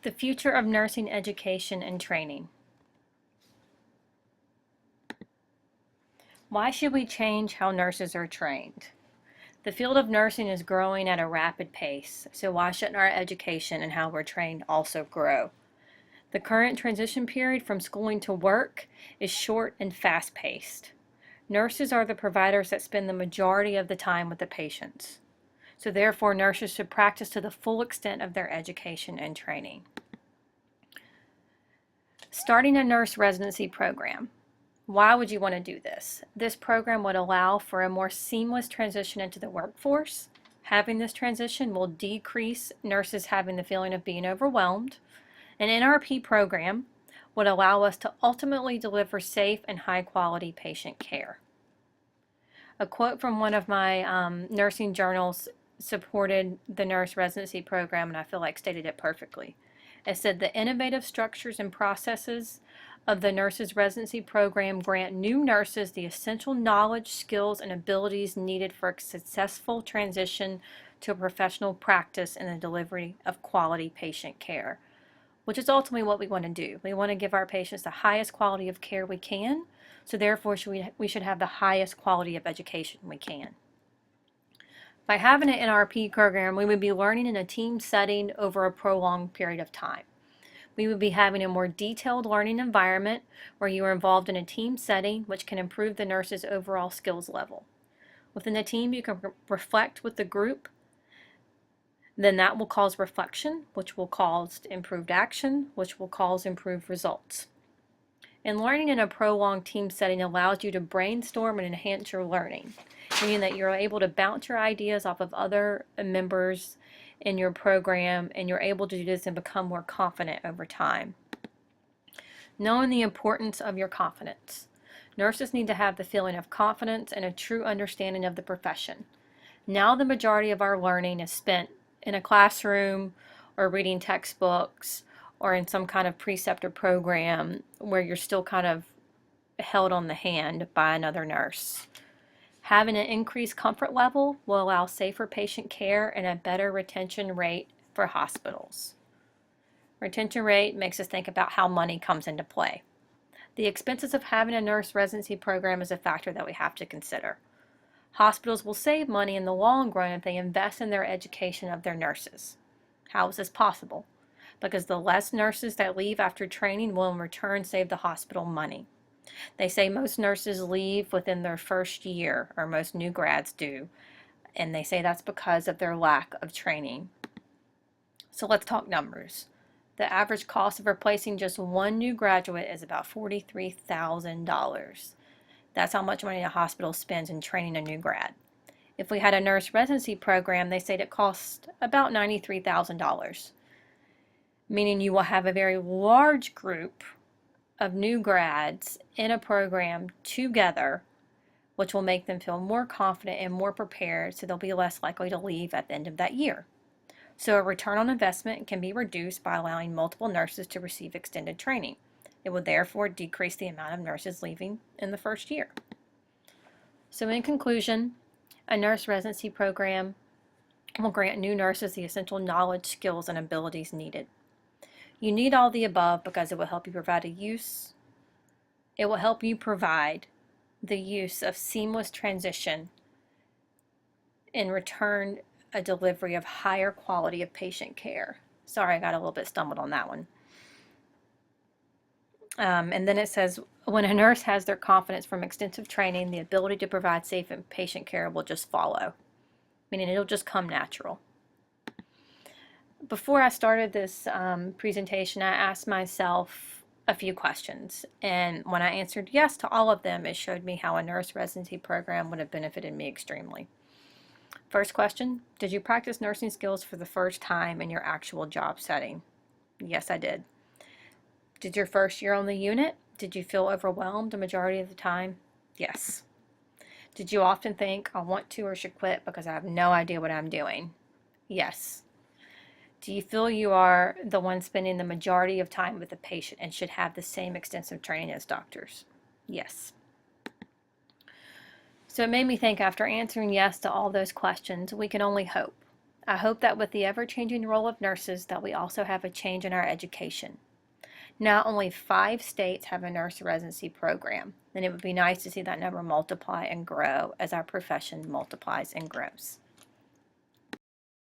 The future of nursing education and training. Why should we change how nurses are trained? The field of nursing is growing at a rapid pace, so why shouldn't our education and how we're trained also grow? The current transition period from schooling to work is short and fast-paced. Nurses are the providers that spend the majority of the time with the patients. So therefore, nurses should practice to the full extent of their education and training. Starting a nurse residency program. Why would you want to do this? This program would allow for a more seamless transition into the workforce. Having this transition will decrease nurses having the feeling of being overwhelmed. An NRP program would allow us to ultimately deliver safe and high-quality patient care. A quote from one of my nursing journals supported the nurse residency program, and I feel like stated it perfectly. It said, "The innovative structures and processes of the nurses residency program grant new nurses the essential knowledge, skills, and abilities needed for a successful transition to a professional practice in the delivery of quality patient care," which is ultimately what we want to do. We want to give our patients the highest quality of care we can, so therefore we should have the highest quality of education we can. By having an NRP program, we would be learning in a team setting over a prolonged period of time. We would be having a more detailed learning environment where you are involved in a team setting, which can improve the nurse's overall skills level. Within the team, you can reflect with the group. Then that will cause reflection, which will cause improved action, which will cause improved results. And learning in a prolonged team setting allows you to brainstorm and enhance your learning, meaning that you're able to bounce your ideas off of other members in your program, and you're able to do this and become more confident over time. Knowing the importance of your confidence. Nurses need to have the feeling of confidence and a true understanding of the profession. Now the majority of our learning is spent in a classroom or reading textbooks or in some kind of preceptor program where you're still kind of held on the hand by another nurse. Having an increased comfort level will allow safer patient care and a better retention rate for hospitals. Retention rate makes us think about how money comes into play. The expenses of having a nurse residency program is a factor that we have to consider. Hospitals will save money in the long run if they invest in their education of their nurses. How is this possible? Because the less nurses that leave after training will in return save the hospital money. They say most nurses leave within their first year, or most new grads do, and they say that's because of their lack of training. So let's talk numbers. The average cost of replacing just one new graduate is about $43,000. That's how much money a hospital spends in training a new grad. If we had a nurse residency program, they said it costs about $93,000, meaning you will have a very large group of new grads in a program together, which will make them feel more confident and more prepared, so they'll be less likely to leave at the end of that year. So a return on investment can be reduced by allowing multiple nurses to receive extended training. It would therefore decrease the amount of nurses leaving in the first year. So in conclusion, a nurse residency program will grant new nurses the essential knowledge, skills, and abilities needed. You need all the above because it will help you provide the use of seamless transition, in return a delivery of higher quality of patient care. Sorry, I got a little bit stumbled on that one. And then it says, when a nurse has their confidence from extensive training, the ability to provide safe and patient care will just follow, meaning it'll just come natural. Before I started this presentation, I asked myself a few questions, and when I answered yes to all of them, it showed me how a nurse residency program would have benefited me extremely. First question, did you practice nursing skills for the first time in your actual job setting? Yes, I did. Did your first year on the unit, did you feel overwhelmed the majority of the time? Yes. Did you often think, I want to or should quit because I have no idea what I'm doing? Yes. Do you feel you are the one spending the majority of time with the patient and should have the same extensive training as doctors? Yes. So it made me think, after answering yes to all those questions, we can only hope. I hope that with the ever-changing role of nurses that we also have a change in our education. Now only 5 states have a nurse residency program, and it would be nice to see that number multiply and grow as our profession multiplies and grows.